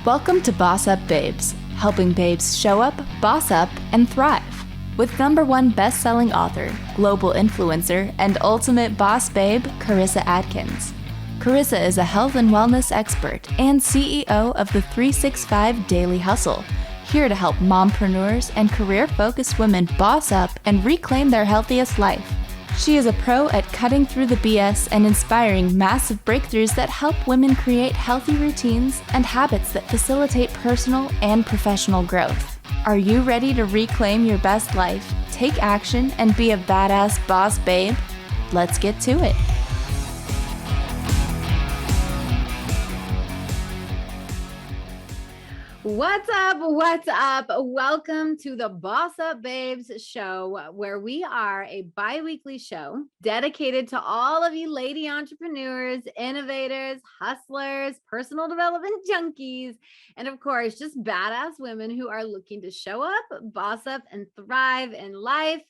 Welcome to Boss Up Babes, helping babes show up, boss up, and thrive. With #1 best-selling author, global influencer, and ultimate boss babe, Carissa Adkins. Carissa is a health and wellness expert and CEO of the 365 Daily Hustle, here to help mompreneurs and career-focused women boss up and reclaim their healthiest life. She is a pro at cutting through the BS and inspiring massive breakthroughs that help women create healthy routines and habits that facilitate personal and professional growth. Are you ready to reclaim your best life, take action, and be a badass boss babe? Let's get to it. What's up? What's up? Welcome to the Boss Up Babes show, where we are a bi-weekly show dedicated to all of you lady entrepreneurs, innovators, hustlers, personal development junkies, and of course, just badass women who are looking to show up, boss up, and thrive in life.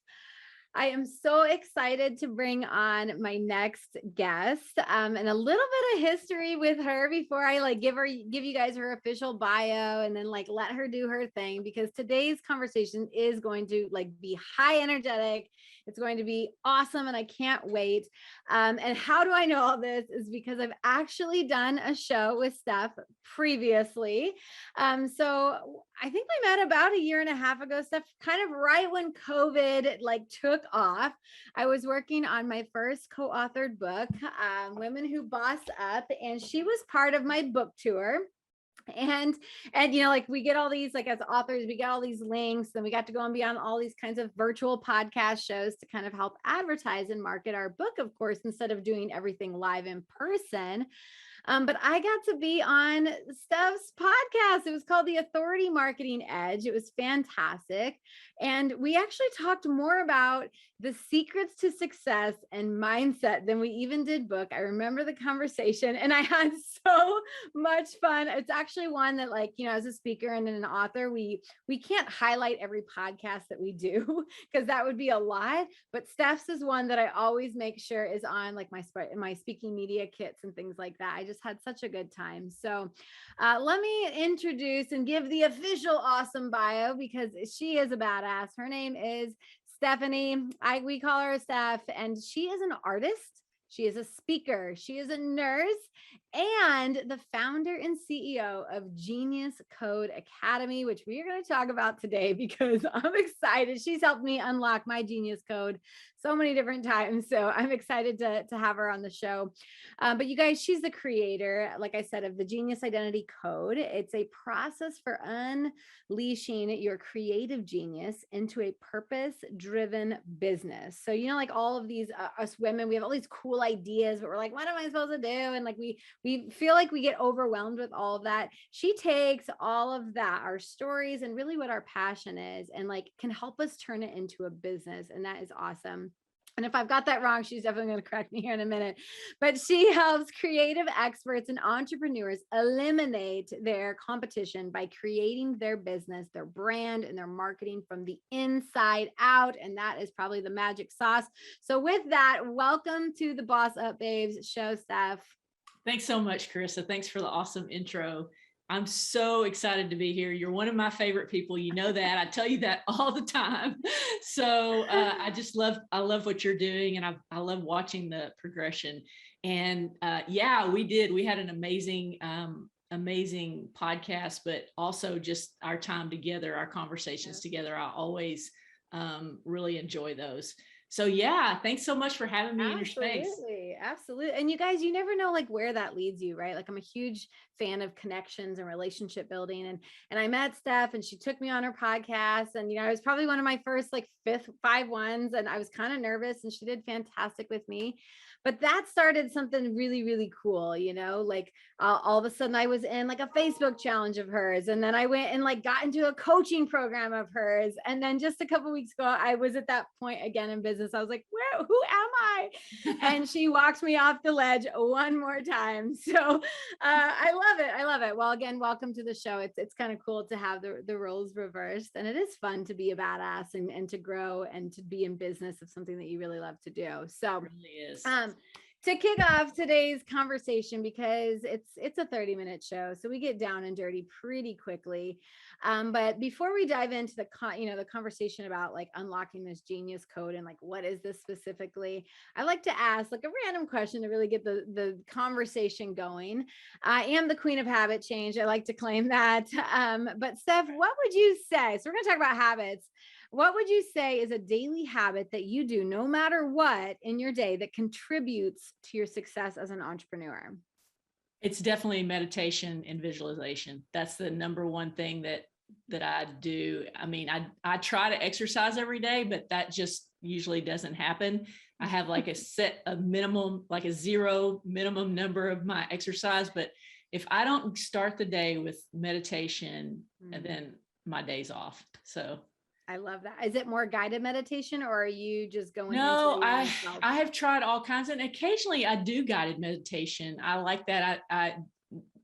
I am so excited to bring on my next guest, and a little bit of history with her before I give you guys her official bio, and then let her do her thing, because today's conversation is going to be high energetic. It's going to be awesome, and I can't wait. And how do I know all this? Is because I've actually done a show with Steph previously. So I think we met about a year and a half ago, Steph, kind of right when COVID took off. I was working on my first co-authored book, Women Who Boss Up, and she was part of my book tour. And we get all these, as authors, we get all these links, and we got to go and be on all these kinds of virtual podcast shows to kind of help advertise and market our book, of course, instead of doing everything live in person. But I got to be on Steph's podcast. It was called The Authority Marketing Edge. It was fantastic. And we actually talked more about the secrets to success and mindset than we even did book. I remember the conversation, and I had so much fun. It's actually one that, as a speaker and an author, we can't highlight every podcast that we do because that would be a lot. But Steph's is one that I always make sure is on my speaking media kits and things like that. I just had such a good time. So let me introduce and give the official awesome bio, because she is a badass. Her name is Stephanie. We call her Steph, and she is an artist. She is a speaker. She is a nurse and the founder and CEO of Genius Code Academy, which we are going to talk about today because I'm excited. She's helped me unlock my Genius Code so many different times. So I'm excited to have her on the show. But you guys, she's the creator, like I said, of the Genius Identity Code. It's a process for unleashing your creative genius into a purpose-driven business. So, all of these, us women, we have all these cool ideas, but we're like, what am I supposed to do? And we feel like we get overwhelmed with all of that. She takes all of that, our stories, and really what our passion is, and can help us turn it into a business. And that is awesome. And if I've got that wrong, she's definitely going to correct me here in a minute. But she helps creative experts and entrepreneurs eliminate their competition by creating their business, their brand, and their marketing from the inside out. And that is probably the magic sauce. So with that, welcome to the Boss Up Babes show, Steph. Thanks so much, Carissa. Thanks for the awesome intro. I'm so excited to be here. You're one of my favorite people. You know that. I tell you that all the time. So I love what you're doing, and I love watching the progression. And we had an amazing podcast, but also just our time together, our conversations together. I always really enjoy those. So thanks so much for having me in your space. Absolutely. And you guys, you never know where that leads you, right? I'm a huge fan of connections and relationship building. And I met Steph, and she took me on her podcast, and I was probably one of my first 5 ones, and I was kind of nervous, and she did fantastic with me. but that started something really, really cool, like all of a sudden I was in like a Facebook challenge of hers. And then I went and like got into a coaching program of hers. And then just a couple of weeks ago, I was at that point again in business. I was like, who am I? And she walked me off the ledge one more time. So I love it. I love it. Well, again, welcome to the show. It's kind of cool to have the roles reversed. And it is fun to be a badass and to grow and to be in business of something that you really love to do. So It really is. To kick off today's conversation, because it's a 30-minute show, so we get down and dirty pretty quickly. But before we dive into the conversation about like unlocking this genius code and like what is this specifically, I like to ask like a random question to really get the conversation going. I am the queen of habit change. I like to claim that. But Steph, what would you say? So we're going to talk about habits. What would you say is a daily habit that you do no matter what in your day that contributes to your success as an entrepreneur? It's definitely meditation and visualization. That's the number one thing that I do. I mean, I try to exercise every day, but that just usually doesn't happen. I have like a minimum, like a 0 minimum number of my exercise. But if I don't start the day with meditation, then my day's off. So I love that. Is it more guided meditation or are you just going? No, I have tried all kinds, and occasionally I do guided meditation. I like that.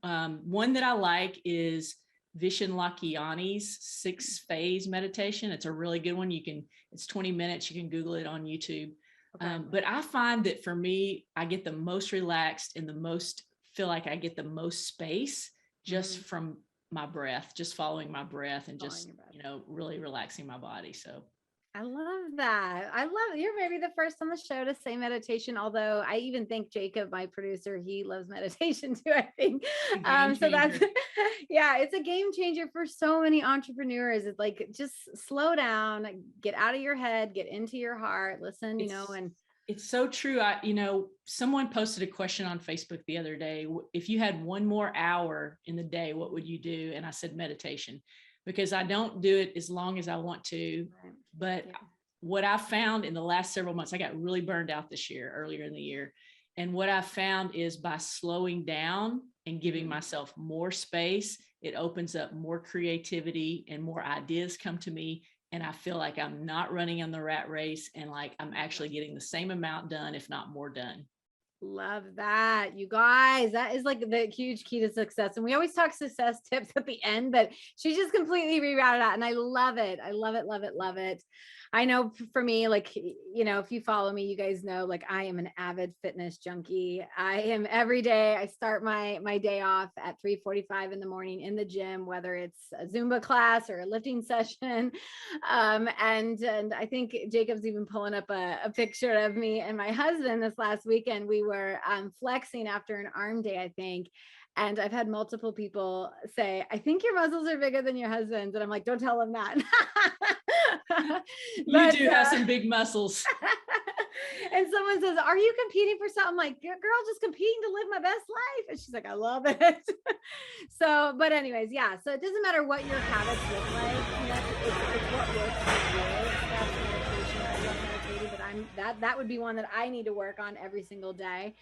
One that I like is Vishen Lakhiani's 6-phase meditation. It's a really good one. It's 20 minutes. You can Google it on YouTube. Okay. But I find that for me, I get the most relaxed and feel like I get the most space just from my breath, just following my breath and just, really relaxing my body. So I love that. You're maybe the first on the show to say meditation. Although I even think Jacob, my producer, he loves meditation too, I think. So that's, it's a game changer for so many entrepreneurs. It's like, just slow down, get out of your head, get into your heart, listen, and it's so true. Someone posted a question on Facebook the other day. If you had one more hour in the day, what would you do? And I said meditation, because I don't do it as long as I want to. Right. But what I found in the last several months, I got really burned out earlier in the year. And what I found is by slowing down and giving myself more space, it opens up more creativity and more ideas come to me. And I feel like I'm not running on the rat race and like I'm actually getting the same amount done, if not more done. Love that. You guys, that is like the huge key to success. And we always talk success tips at the end, but she just completely rerouted that. And I love it. I love it, love it, love it. I know for me, like, if you follow me, you guys know, like, I am an avid fitness junkie. I am every day. I start my day off at 3:45 in the morning in the gym, whether it's a Zumba class or a lifting session. And I think Jacob's even pulling up a picture of me and my husband this last weekend. We were flexing after an arm day, I think. And I've had multiple people say, I think your muscles are bigger than your husband's. And I'm like, don't tell him that. You do have some big muscles. And someone says, are you competing for something? I'm like, girl, just competing to live my best life. And she's like, I love it. So, but anyways, yeah. So it doesn't matter what your habits look like. It's what works for you. That's meditation. I love meditating, but that would be one that I need to work on every single day.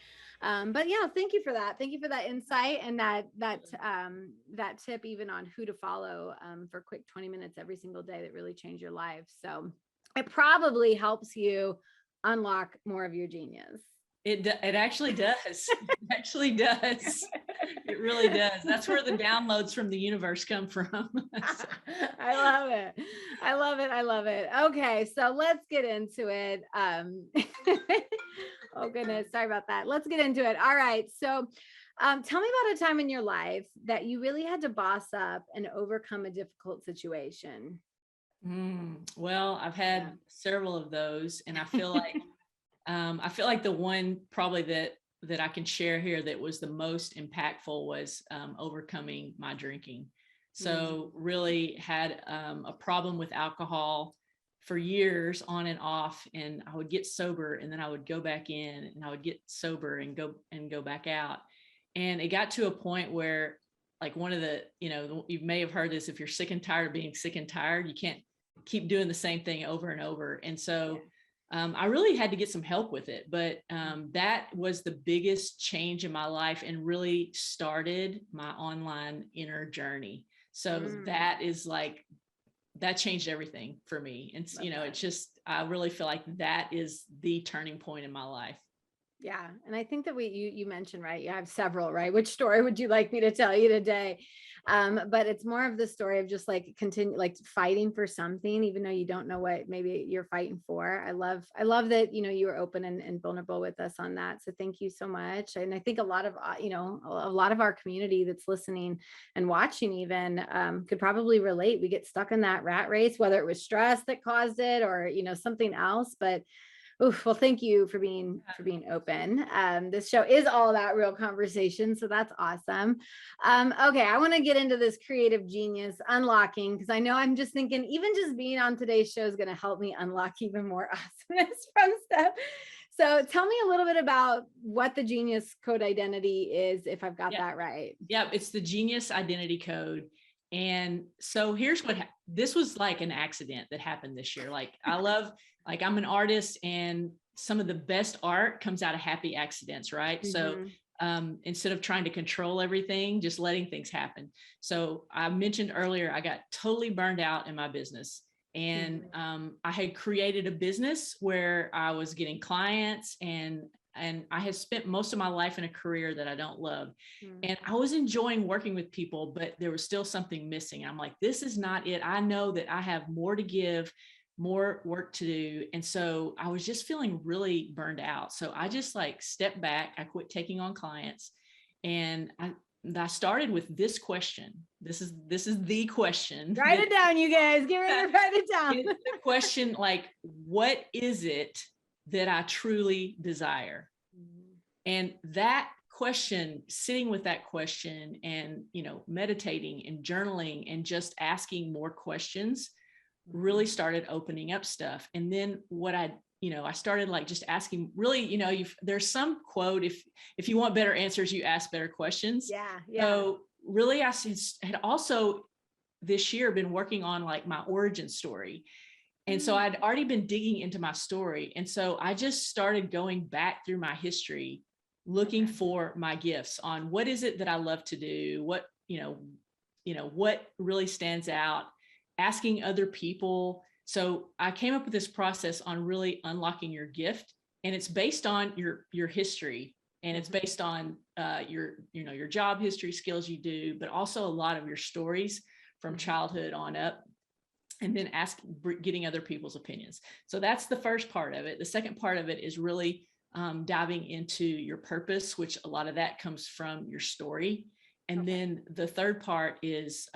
But yeah, thank you for that. Thank you for that insight and that tip even on who to follow for quick 20 minutes every single day that really change your life. So it probably helps you unlock more of your genius. It actually does. It actually does. It really does. That's where the downloads from the universe come from. I love it. I love it. I love it. Okay, so let's get into it. Oh goodness, sorry about that. Let's get into it. All right. So tell me about a time in your life that you really had to boss up and overcome a difficult situation. Well, I've had several of those, and I feel like the one probably that I can share here that was the most impactful was overcoming my drinking. So really had a problem with alcohol for years on and off, and I would get sober and then I would go back in and I would get sober and go back out. And it got to a point where, like, one of the, you may have heard this, if you're sick and tired of being sick and tired, you can't keep doing the same thing over and over. And so I really had to get some help with it, but that was the biggest change in my life and really started my online inner journey. So that is like, that changed everything for me. And, it's just, I really feel like that is the turning point in my life. Yeah. And I think that you mentioned, right, you have several, right? Which story would you like me to tell you today? But it's more of the story of just like continue, like fighting for something, even though you don't know what maybe you're fighting for. I love that, you were open and vulnerable with us on that. So thank you so much. And I think a lot of, a lot of our community that's listening and watching even could probably relate. We get stuck in that rat race, whether it was stress that caused it or, something else, but oof, well, thank you for being open. This show is all about real conversation, so that's awesome. Okay, I want to get into this creative genius unlocking because I know I'm just thinking even just being on today's show is going to help me unlock even more awesomeness from Steph. So tell me a little bit about what the Genius Code Identity is, if I've got that right. Yeah, it's the Genius Identity Code. And so here's what, this was like an accident that happened this year. Like I'm an artist and some of the best art comes out of happy accidents, right? So instead of trying to control everything, just letting things happen. So I mentioned earlier, I got totally burned out in my business. And I had created a business where I was getting clients and I had spent most of my life in a career that I don't love. And I was enjoying working with people, but there was still something missing. I'm like, this is not it. I know that I have more to give, more work to do. And so I was just feeling really burned out. So I just like stepped back. I quit taking on clients. And I started with this question. This is the question. Write it down, you guys. Get ready to write it down. The question, like, what is it that I truly desire? And that question, sitting with that question and, meditating and journaling and just asking more questions really started opening up stuff. And then what I started like just asking really, there's some quote, if you want better answers, you ask better questions. Yeah. So really I had also this year been working on like my origin story. And so I'd already been digging into my story. And so I just started going back through my history, looking for my gifts on what is it that I love to do? What, what really stands out, asking other people. So I came up with this process on really unlocking your gift. And it's based on your history. And it's based on your job history, skills you do, but also a lot of your stories from childhood on up. And then getting other people's opinions. So that's the first part of it. The second part of it is really diving into your purpose, which a lot of that comes from your story. And then the third part is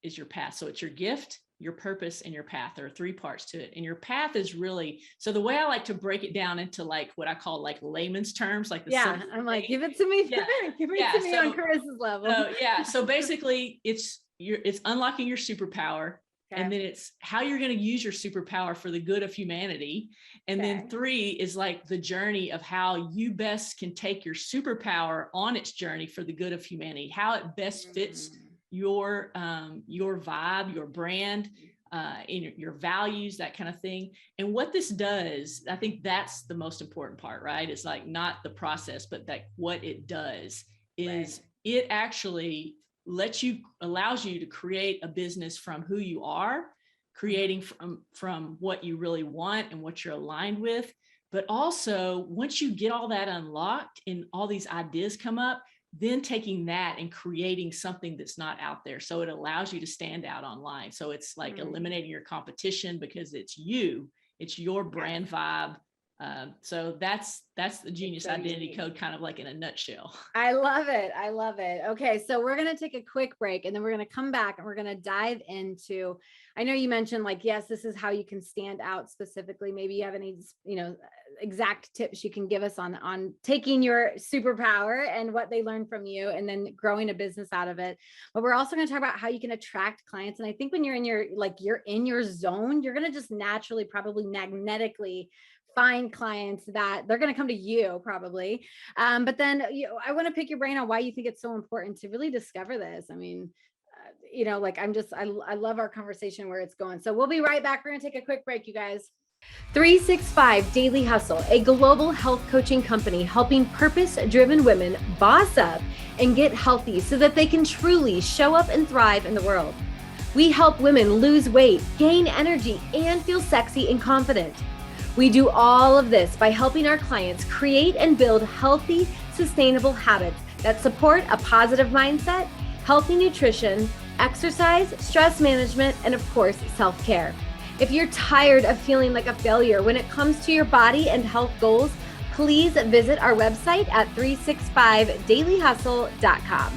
your path. So it's your gift, your purpose, and your path. There are three parts to it. And your path is really, so the way I like to break it down into like what I call like layman's terms, like the I'm like, give it to me. Yeah. Give it to me on Carissa's level. So basically it's unlocking your superpower. Okay. And then it's how you're going to use your superpower for the good of humanity. And then 3 is like the journey of how you best can take your superpower on its journey for the good of humanity, how it best fits your vibe, your brand, in your values, that kind of thing. And what this does, I think that's the most important part, right? It's like not the process, but that what it does is it actually allows you to create a business from who you are, creating from what you really want and what you're aligned with. But also once you get all that unlocked and all these ideas come up, then taking that and creating something that's not out there. So it allows you to stand out online. So it's like eliminating your competition because it's your brand vibe. So that's the Genius Identity Code, kind of like in a nutshell. I love it. I love it. Okay. So we're going to take a quick break and then we're going to come back and we're going to dive into, I know you mentioned like, yes, this is how you can stand out specifically. Maybe you have any, exact tips you can give us on taking your superpower and what they learn from you and then growing a business out of it. But we're also going to talk about how you can attract clients. And I think when you're in your zone, you're going to just naturally, probably magnetically find clients that they're going to come to you probably. But then I want to pick your brain on why you think it's so important to really discover this. I mean, I love our conversation where it's going. So we'll be right back. We're going to take a quick break, you guys. 365 Daily Hustle, a global health coaching company helping purpose-driven women boss up and get healthy so that they can truly show up and thrive in the world. We help women lose weight, gain energy, and feel sexy and confident. We do all of this by helping our clients create and build healthy, sustainable habits that support a positive mindset, healthy nutrition, exercise, stress management, and of course, self-care. If you're tired of feeling like a failure when it comes to your body and health goals, please visit our website at 365dailyhustle.com.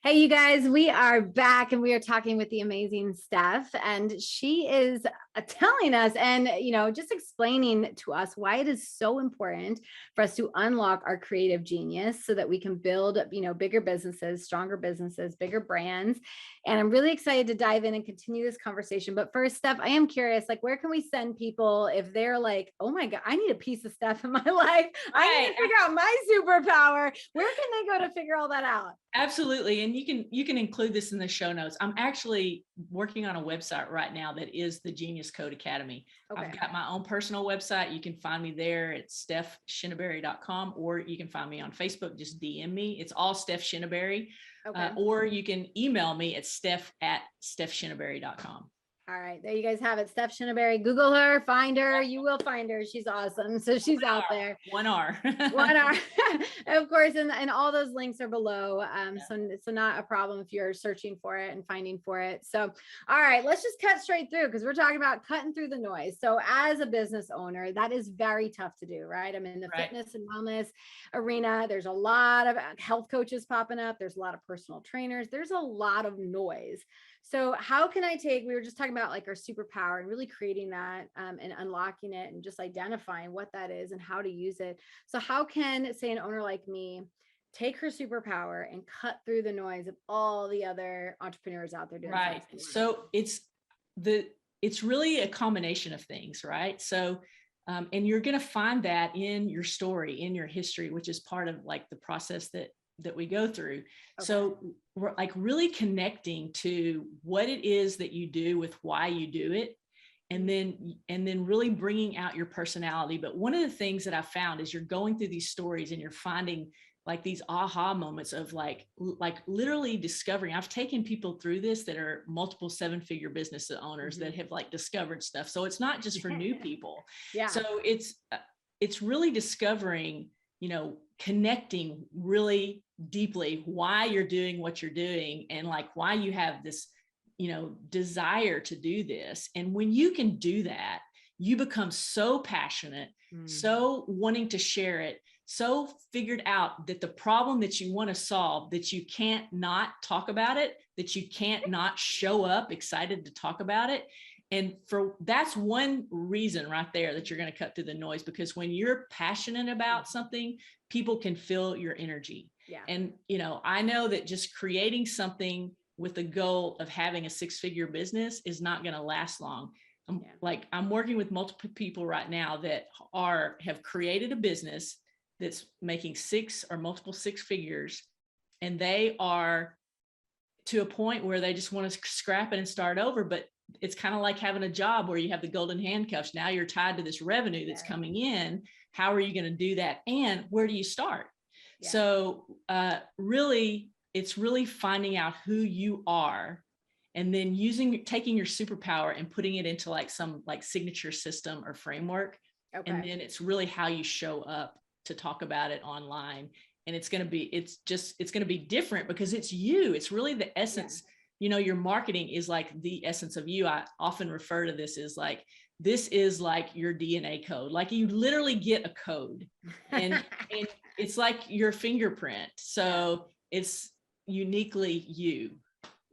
Hey, you guys, we are back and we are talking with the amazing Steph, and she is telling us and, just explaining to us why it is so important for us to unlock our creative genius so that we can build, bigger businesses, stronger businesses, bigger brands. And I'm really excited to dive in and continue this conversation. But first, Steph, I am curious, where can we send people if they're like, oh my God, I need a piece of Steph in my life. I need to figure out my superpower. Where can they go to figure all that out? Absolutely. And you can include this in the show notes. I'm actually working on a website right now that is the Genius Code Academy. Okay. I've got my own personal website. You can find me there at stephshinabery.com, or you can find me on Facebook. Just DM me. It's all Steph Shinabery. Okay. Or you can email me at steph@stephshinabery.com. All right, there you guys have it. Steph Shinabery. Google her, find her. You will find her. She's awesome. So she's out there. One R. One R. Of course, and all those links are below. So not a problem if you're searching for it and finding for it. So, all right, let's just cut straight through because we're talking about cutting through the noise. So as a business owner, that is very tough to do, right? I'm in the fitness and wellness arena. There's a lot of health coaches popping up. There's a lot of personal trainers. There's a lot of noise. So how can we were just talking about our superpower and really creating that and unlocking it and just identifying what that is and how to use it. So how can, say, an owner like me take her superpower and cut through the noise of all the other entrepreneurs out there doing right? So it's really a combination of things, right? So and you're going to find that in your story, in your history, which is part of the process that we go through. Okay. So we're really connecting to what it is that you do with why you do it. And then really bringing out your personality. But one of the things that I found is you're going through these stories and you're finding these aha moments of literally discovering. I've taken people through this that are multiple 7-figure business owners that have discovered stuff. So it's not just for new people. Yeah. So it's really discovering, connecting really deeply why you're doing what you're doing and why you have this, desire to do this. And when you can do that, you become so passionate, so wanting to share it, so figured out that the problem that you want to solve, that you can't not talk about it, that you can't not show up excited to talk about it. And that's one reason right there that you're going to cut through the noise, because when you're passionate about something, people can feel your energy. Yeah. And, I know that just creating something with the goal of having a 6-figure business is not going to last long. I'm working with multiple people right now that have created a business that's making 6 or multiple 6 figures. And they are to a point where they just want to scrap it and start over. But it's kind of like having a job where you have the golden handcuffs. Now you're tied to this revenue that's coming in. How are you going to do that? And where do you start? Yeah. So really, it's really finding out who you are and then taking your superpower and putting it into some signature system or framework. Okay. And then it's really how you show up to talk about it online. And it's going to be different because it's you. It's really the essence. Yeah. Your marketing is the essence of you. I often refer to this as this is your DNA code. You literally get a code and it's your fingerprint. So it's uniquely you.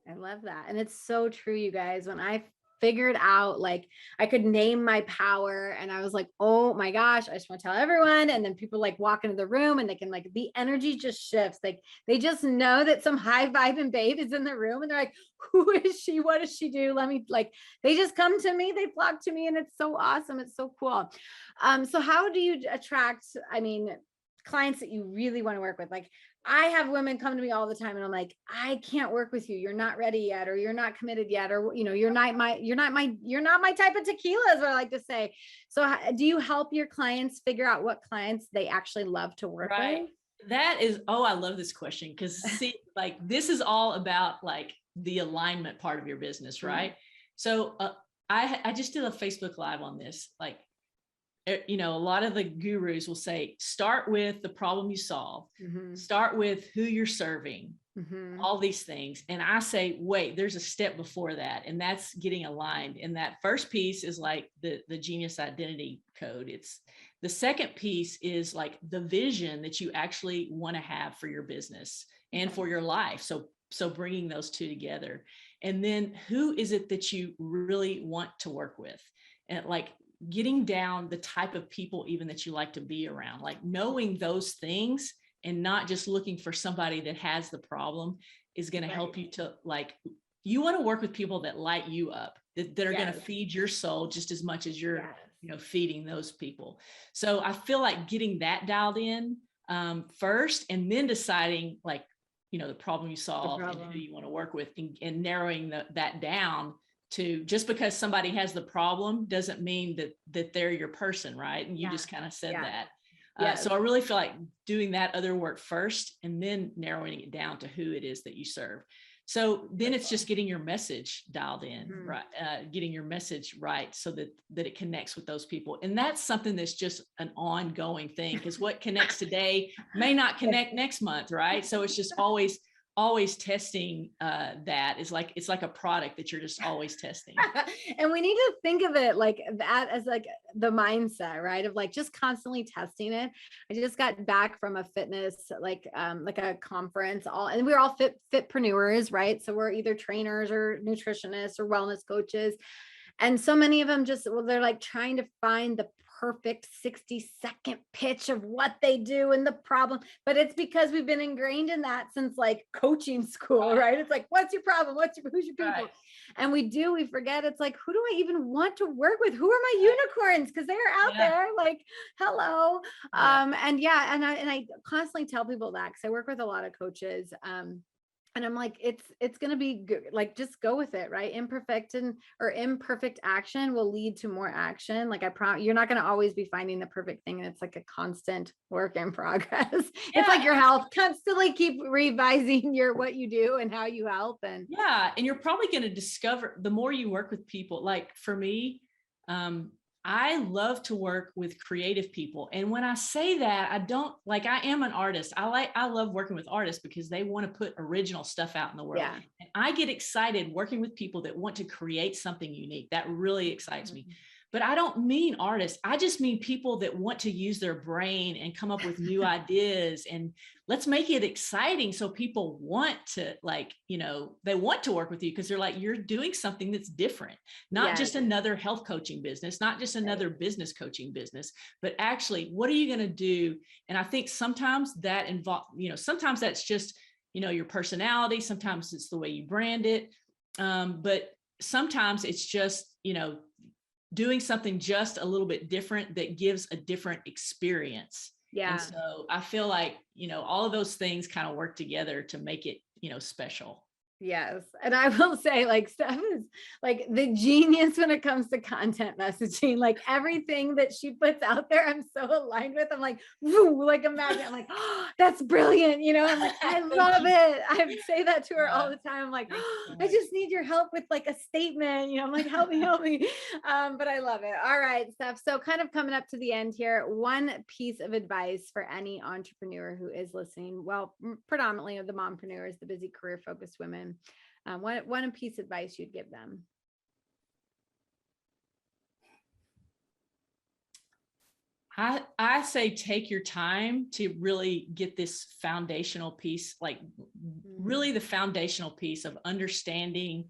I love that. And it's so true, you guys. When I figured out I could name my power and I was oh my gosh, I just want to tell everyone. And then people walk into the room and they can the energy just shifts. They just know that some high vibing babe is in the room and they're who is she? What does she do? Let me they just come to me, they flock to me, and it's so awesome. It's so cool. So how do you attract, clients that you really want to work with. Like I have women come to me all the time and I'm like, I can't work with you. You're not ready yet, or you're not committed yet, or, you know, you're not my type of tequila, is what I like to say. So do you help your clients figure out what clients they actually love to work with? That is, I love this question, because see, like this is all about like the alignment part of your business, right? So I just did a Facebook Live on this. Like, you know, a lot of the gurus will say, start with the problem you solve, start with who you're serving, all these things. And I say, wait, there's a step before that. And that's getting aligned. And that first piece is like the genius identity code. It's the second piece is like the vision that you actually want to have for your business and for your life. So bringing those two together. And then who is it that you really want to work with? And like getting down the type of people even that you like to be around, like knowing those things and not just looking for somebody that has the problem is going to help you to like, you want to work with people that light you up, that are going to feed your soul just as much as you're, you know, feeding those people. So I feel like getting that dialed in first, and then deciding like, you know, the problem you solve and who you want to work with, and narrowing that down to, just because somebody has the problem doesn't mean that they're your person, right? And you just kind of said that. So I really feel like doing that other work first and then narrowing it down to who it is that you serve. So then it's just getting your message dialed in, right? Getting your message right so that it connects with those people. And that's something that's just an ongoing thing, because what connects today may not connect next month, right? So it's just always testing that. Is like, it's like a product that you're just always testing. And we need to think of it like that, as like the mindset, right? Of like just constantly testing it. I just got back from a fitness, like a conference, and we're all fitpreneurs, right? So we're either trainers or nutritionists or wellness coaches. And so many of them they're like trying to find the perfect 60-second pitch of what they do and the problem. But it's because we've been ingrained in that since like coaching school, right? It's like, what's your problem? Who's your people? And we forget. It's like, who do I even want to work with? Who are my unicorns? Because they're out there, like, hello. And I constantly tell people that, because I work with a lot of coaches. And I'm like, it's going to be good. Like, just go with it, right? Imperfect action will lead to more action. Like, I promise you're not going to always be finding the perfect thing. And it's like a constant work in progress. It's like your health, constantly keep revising what you do and how you help. And you're probably going to discover the more you work with people. Like for me, I love to work with creative people. And when I say that, I don't like, I am an artist. I love working with artists because they want to put original stuff out in the world. And I get excited working with people that want to create something unique. That really excites me. But I don't mean artists. I just mean people that want to use their brain and come up with new ideas, and let's make it exciting. So people want to, like, you know, they want to work with you because they're like, you're doing something that's different, not just another health coaching business, not just another business coaching business, but actually, what are you going to do? And I think sometimes that sometimes that's just, you know, your personality. Sometimes it's the way you brand it. But sometimes it's just, you know, doing something just a little bit different that gives a different experience. And so I feel like, you know, all of those things kind of work together to make it, you know, special. Yes. And I will say, like, Steph is like the genius when it comes to content messaging. Like everything that she puts out there, I'm so aligned with. I'm like, woo, like imagine, I'm like, oh, that's brilliant. You know, I'm like, I love it. I say that to her all the time. I'm like, oh, I just need your help with like a statement. You know, I'm like, help me. But I love it. All right, Steph. So kind of coming up to the end here, one piece of advice for any entrepreneur who is listening, well, predominantly of the mompreneurs, the busy career focused women. One piece of advice you'd give them? I say take your time to really get this foundational piece, like really the foundational piece of understanding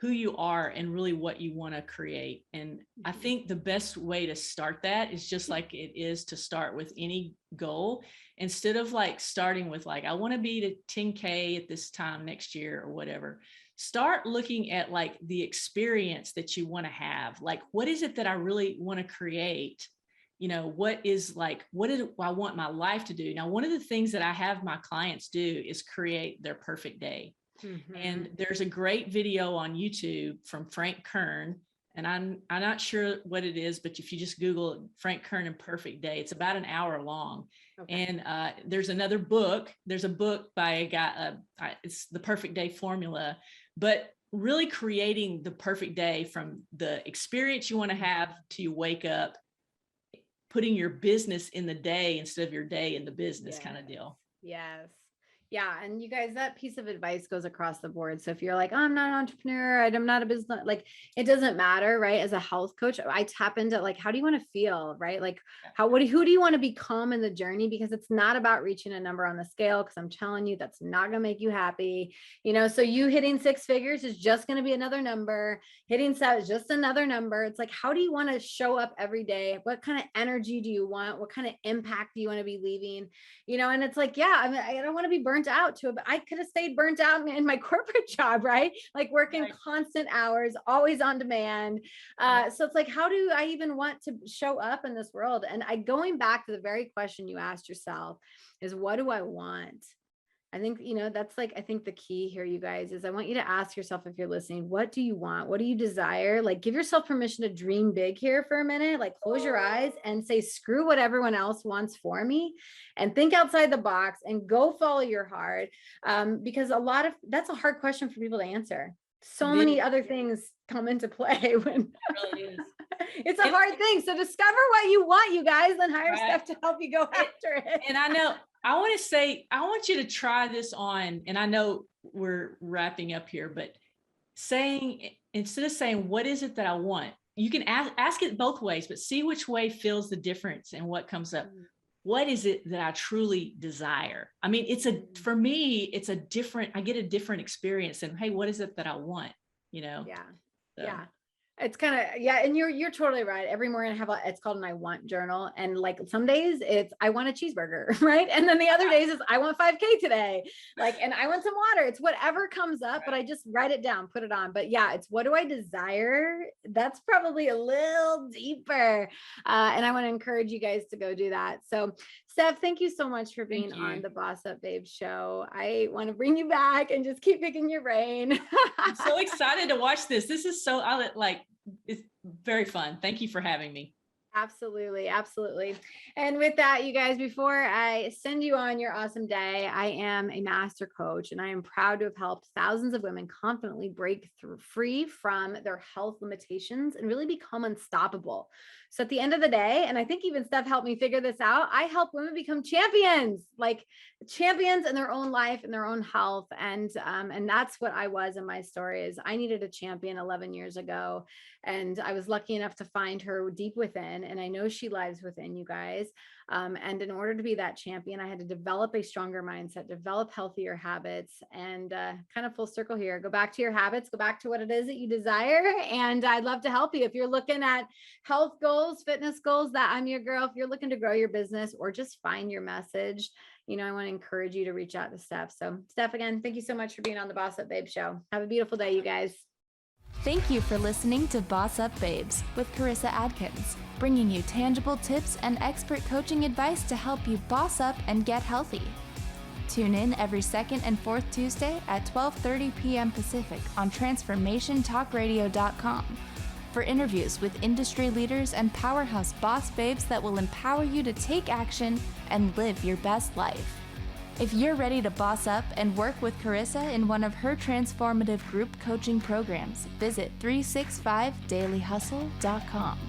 who you are and really what you want to create. And I think the best way to start that is just like it is to start with any goal. Instead of like starting with like, I want to be to 10K at this time next year or whatever, start looking at like the experience that you want to have. Like, what is it that I really want to create? what do I want my life to do? Now, one of the things that I have my clients do is create their perfect day. Mm-hmm. And there's a great video on YouTube from Frank Kern, and I'm not sure what it is, but if you just Google Frank Kern and perfect day, it's about an hour long. Okay. And there's another book. There's a book by a guy, it's The Perfect Day Formula, but really creating the perfect day from the experience you want to have till you wake up, putting your business in the day instead of your day in the business. Yes. Kind of deal. Yes. Yeah. And you guys, that piece of advice goes across the board. So if you're like, oh, I'm not an entrepreneur, I'm not a business, like, it doesn't matter, right? As a health coach, I tap into like, how do you want to feel, right? Like who do you want to become in the journey? Because it's not about reaching a number on the scale. Cause I'm telling you, that's not going to make you happy. So you hitting 6 figures is just going to be another number. Hitting 7 is just another number. It's like, how do you want to show up every day? What kind of energy do you want? What kind of impact do you want to be leaving? And it's like, yeah, I mean, I don't want to be burnt out to it, but I could have stayed burnt out in my corporate job, right? Like working constant hours, always on demand. So it's like, how do I even want to show up in this world? And going back to the very question you asked yourself is, what do I want? I think, that's like, I think the key here, you guys, is I want you to ask yourself, if you're listening, what do you want? What do you desire? Like, give yourself permission to dream big here for a minute, like close your eyes and say, screw what everyone else wants for me, and think outside the box and go follow your heart. Because that's a hard question for people to answer. So many other things come into play when it really is. It's a hard thing. So discover what you want, you guys, then hire Steph to help you go after it. And I want you to try this on, and I know we're wrapping up here, but instead of saying, what is it that I want? You can ask it both ways, but see which way feels the difference and what comes up. What is it that I truly desire? I mean, for me, I get a different experience than, hey, what is it that I want? Yeah. So. Yeah. It's kind of, yeah. And you're totally right. Every morning it's called an I want journal. And like some days it's, I want a cheeseburger, right? And then the other days is, I want 5K today. Like, and I want some water. It's whatever comes up, but I just write it down, put it on. But yeah, it's, what do I desire? That's probably a little deeper. And I want to encourage you guys to go do that. So Steph, thank you so much for being on the BossUp Babes show. I want to bring you back and just keep picking your brain. I'm so excited to watch this. This is it's very fun. Thank you for having me. Absolutely. Absolutely. And with that, you guys, before I send you on your awesome day, I am a master coach, and I am proud to have helped thousands of women confidently break free from their health limitations and really become unstoppable. So at the end of the day, and I think even Steph helped me figure this out, I help women become champions, like champions in their own life and their own health. And that's what I was in my story. Is I needed a champion 11 years ago. And I was lucky enough to find her deep within. And I know she lies within, you guys. And in order to be that champion, I had to develop a stronger mindset, develop healthier habits, and kind of full circle here. Go back to your habits, go back to what it is that you desire. And I'd love to help you. If you're looking at health goals, fitness goals, that I'm your girl. If you're looking to grow your business or just find your message, I want to encourage you to reach out to Steph. So Steph, again, thank you so much for being on the BossUp Babe show. Have a beautiful day, you guys. Thank you for listening to BossUp Babes with Carissa Adkins, bringing you tangible tips and expert coaching advice to help you boss up and get healthy. Tune in every second and fourth Tuesday at 12:30 p.m. Pacific on TransformationTalkRadio.com for interviews with industry leaders and powerhouse boss babes that will empower you to take action and live your best life. If you're ready to boss up and work with Carissa in one of her transformative group coaching programs, visit 365dailyhustle.com.